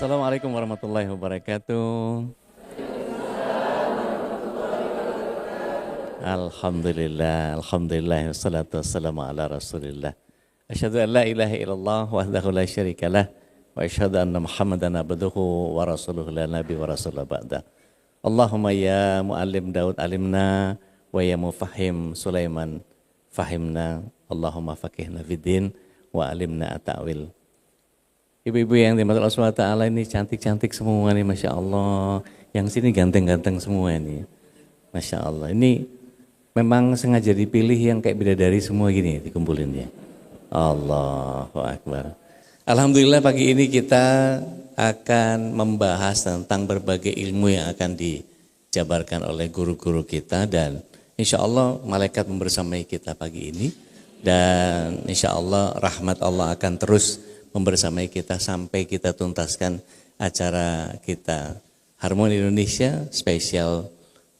Assalamualaikum warahmatullahi wabarakatuh. Alhamdulillah, alhamdulillah, wassalatu wassalamu ala rasulillah. Asyhadu an la ilaha illallah wahdahu la syarikalah wa asyhadu anna Muhammadan abduhu wa rasuluhu la nabi wa rasulullah ba'da. Allahumma ya muallim Daud alimna wa ya mufahhim Sulaiman fahimna. Allahumma faqihna fiddin wa alimna at-ta'wil. Ibu-ibu yang dimaksud Allah SWT ini cantik-cantik semua nih, Masya Allah. Yang sini ganteng-ganteng semua ini, Masya Allah. Ini memang sengaja dipilih yang kayak bidadari semua gini dikumpulin ya. Allahu Akbar. Alhamdulillah pagi ini kita akan membahas tentang berbagai ilmu yang akan dijabarkan oleh guru-guru kita. Dan insya Allah malaikat membersamai kita pagi ini. Dan insya Allah rahmat Allah akan terus membersamai kita sampai kita tuntaskan acara kita Harmoni Indonesia spesial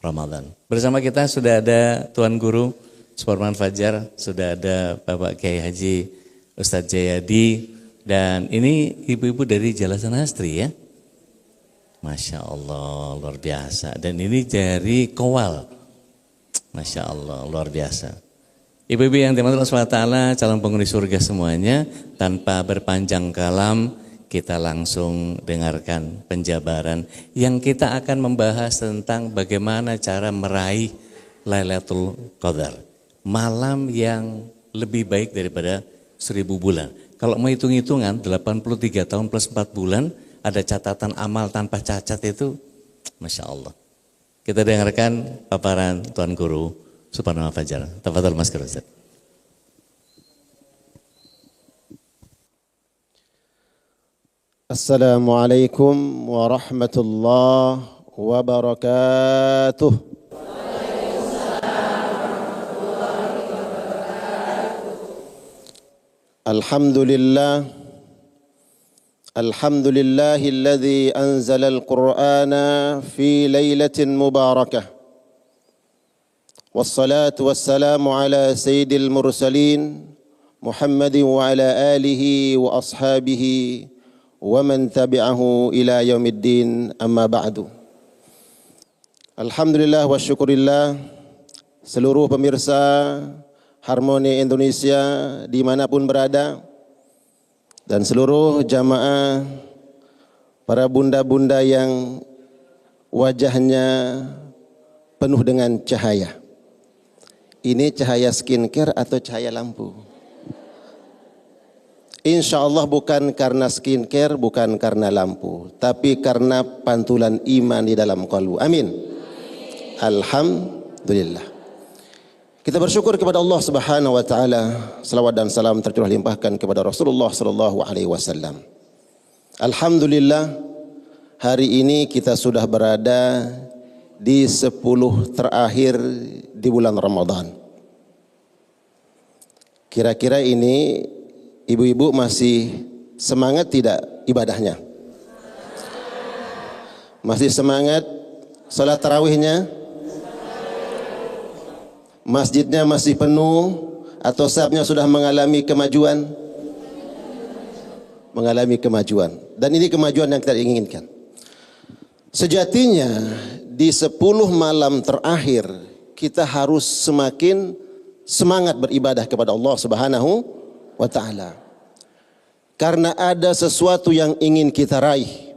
Ramadan. Bersama kita sudah ada Tuan Guru Suparman Fajar, sudah ada Bapak Kiai Haji Ustadz Jayadi, dan ini ibu-ibu dari Jalasan Astri ya. Masya Allah luar biasa. Dan ini dari Kowal, Masya Allah luar biasa. Ibu-ibu yang dimaksud Allah SWT, calon penghuni surga semuanya, tanpa berpanjang kalam, kita langsung dengarkan penjabaran yang kita akan membahas tentang bagaimana cara meraih Lailatul Qadar. Malam yang lebih baik daripada 1000 bulan. Kalau mau hitung-hitungan, 83 tahun plus 4 bulan, ada catatan amal tanpa cacat itu, Masya Allah. Kita dengarkan paparan Tuan Guru Suparman Fajar. Tafadhol Mas Ustaz. Assalamualaikum warahmatullahi wabarakatuh. Alhamdulillah. Alhamdulillahilladzi anzala al-Qur'ana fi lailatin mubarakah. Wassalatu wassalamu ala sayyidil mursalin Muhammadin wa ala alihi wa ashabihi wa man tabi'ahu ila yaumiddin, amma ba'du. Alhamdulillah wa syukurillah seluruh pemirsa Harmoni Indonesia dimanapun berada, dan seluruh jamaah, para bunda-bunda yang wajahnya penuh dengan cahaya. Ini cahaya skincare atau cahaya lampu? Insya Allah bukan karena skincare, bukan karena lampu, tapi karena pantulan iman di dalam qalbu. Amin. Alhamdulillah. Kita bersyukur kepada Allah Subhanahu wa taala. Selawat dan salam tercurah limpahkan kepada Rasulullah sallallahu alaihi wasallam. Alhamdulillah, hari ini kita sudah berada di 10 terakhir di bulan Ramadan. Kira-kira ini ibu-ibu masih semangat tidak ibadahnya? Masih semangat salat tarawihnya? Masjidnya masih penuh atau safnya sudah mengalami kemajuan? Mengalami kemajuan. Dan ini kemajuan yang kita inginkan. Sejatinya di 10 malam terakhir kita harus semakin semangat beribadah kepada Allah Subhanahu wa taala. Karena ada sesuatu yang ingin kita raih,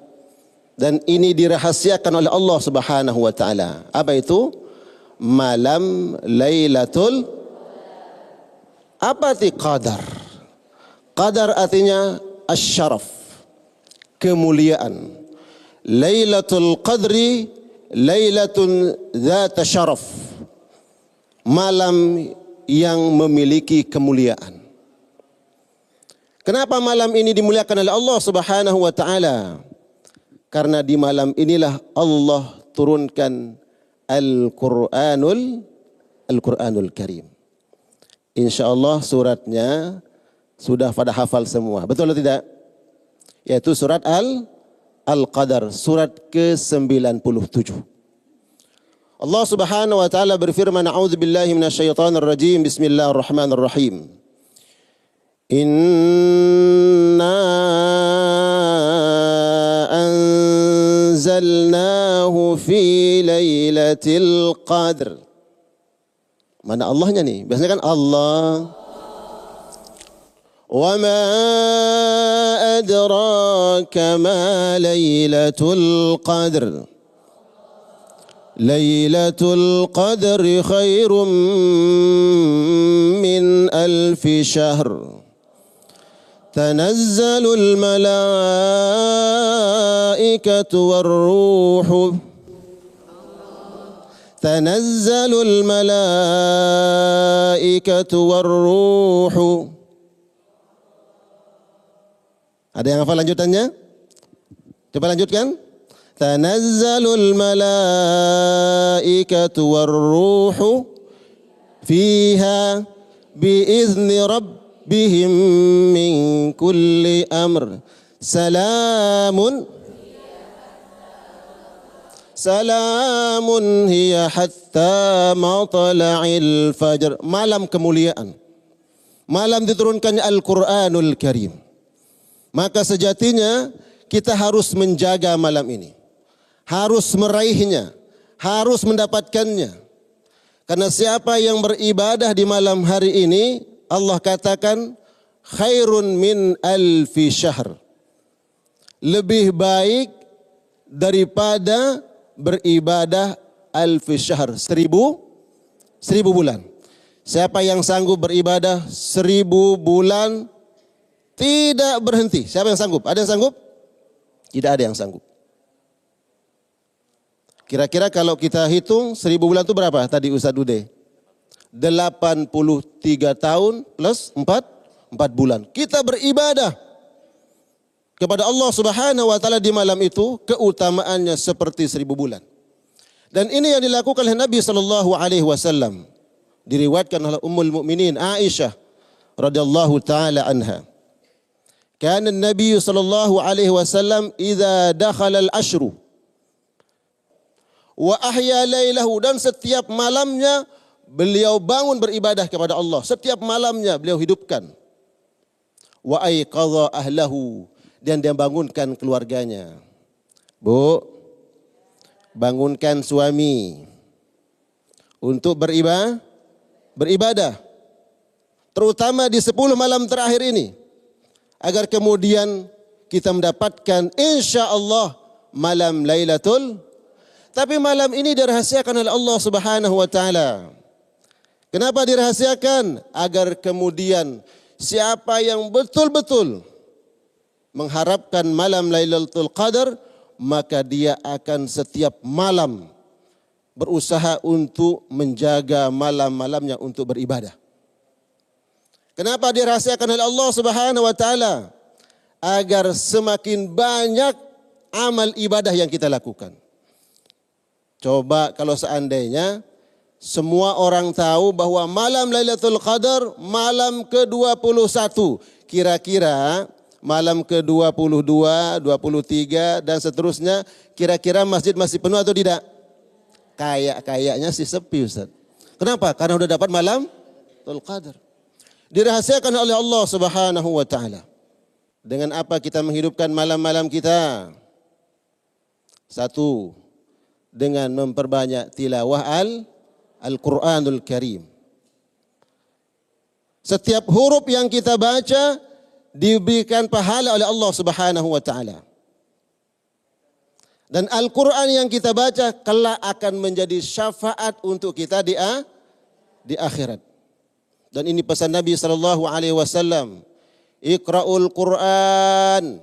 dan ini dirahasiakan oleh Allah Subhanahu wa taala. Apa itu? Malam Lailatul apa arti qadar? Qadar artinya asyaraf, kemuliaan. Lailatul Qadri Lailatun Dzata Syaraf, malam yang memiliki kemuliaan. Kenapa malam ini dimuliakan oleh Allah Subhanahu wa taala? Karena di malam inilah Allah turunkan Al-Qur'anul Karim. Insyaallah suratnya sudah pada hafal semua. Betul atau tidak? Yaitu surat Al-Qadar, surat ke-97. Allah Subhanahu wa taala berfirman, a'udzubillahi minasyaitonir rajim, bismillahirrahmanirrahim. Inna lailatul qadr. Mana Allahnya nih? Biasanya kan Allah. Wa ma adraka ma lailatul qadr. Lailatul qadri khairum min alfi syahr. Tanazzalul malaikatu warruhu. Tanazzalul malaikatu warruhu. Ada yang hafal lanjutannya? Coba lanjutkan. Tanazzalul malaikatu warruhu fiha biizni rabbihim min kulli amr. Salamun hiya hatta matla'il fajr. Malam kemuliaan. Malam diturunkannya Al-Quranul Karim. Maka sejatinya kita harus menjaga malam ini. Harus meraihnya, harus mendapatkannya. Karena siapa yang beribadah di malam hari ini, Allah katakan khairun min alfi syahr. Lebih baik daripada beribadah alfi syahr, seribu bulan. Siapa yang sanggup beribadah 1000 bulan tidak berhenti? Siapa yang sanggup? Ada yang sanggup? Tidak ada yang sanggup. Kira-kira kalau kita hitung 1000 bulan itu berapa tadi Ustaz Dude? 83 tahun plus 4 bulan. Kita beribadah kepada Allah Subhanahu wa taala di malam itu, keutamaannya seperti 1000 bulan. Dan ini yang dilakukan oleh Nabi sallallahu alaihi wasallam. Diriwayatkan oleh Ummul Mukminin Aisyah radhiyallahu taala anha. Kana Nabi sallallahu alaihi wasallam idza dakhala al-ashru wa ahya lailahu, dan setiap malamnya beliau bangun beribadah kepada Allah. Setiap malamnya beliau hidupkan. Wa aiqadha ahlahu, dan dia bangunkan keluarganya. Bu, bangunkan suami untuk beribadah. Terutama di 10 malam terakhir ini. Agar kemudian kita mendapatkan insya-Allah malam Lailatul. Tapi malam ini dirahasiakan oleh Allah Subhanahu wa taala. Kenapa dirahasiakan? Agar kemudian siapa yang betul-betul mengharapkan malam Lailatul Qadar, maka dia akan setiap malam berusaha untuk menjaga malam-malamnya untuk beribadah. Kenapa dirahasiakan oleh Allah Subhanahu wa taala? Agar semakin banyak amal ibadah yang kita lakukan. Coba kalau seandainya semua orang tahu bahwa malam Lailatul Qadar malam ke-21, kira-kira malam ke-22, 23 dan seterusnya, kira-kira masjid masih penuh atau tidak? Kayaknya sih sepi, Ustaz. Kenapa? Karena udah dapat malam Lailatul Qadar. Dirahasiakan oleh Allah Subhanahu wa taala. Dengan apa kita menghidupkan malam-malam kita? Satu, dengan memperbanyak tilawah Al-Quranul Karim. Setiap huruf yang kita baca diberikan pahala oleh Allah Subhanahu wa taala. Dan Al-Quran yang kita baca kelak akan menjadi syafaat untuk kita di akhirat. Dan ini pesan Nabi sallallahu alaihi wasallam, Iqra'ul Quran.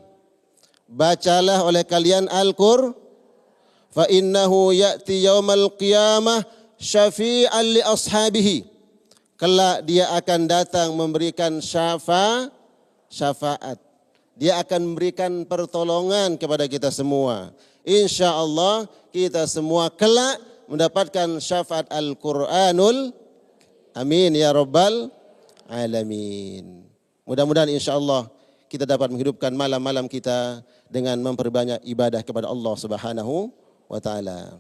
Bacalah oleh kalian Al-Qur'an. Fa innahu ya'ti yaumal qiyamah syafi'an li ashabihi. Kelak dia akan datang memberikan syafaat. Dia akan memberikan pertolongan kepada kita semua. Insyaallah kita semua kelak mendapatkan syafaat Al-Qur'anul. Amin ya rabbal alamin. Mudah-mudahan insyaallah kita dapat menghidupkan malam-malam kita dengan memperbanyak ibadah kepada Allah Subhanahu wa taala.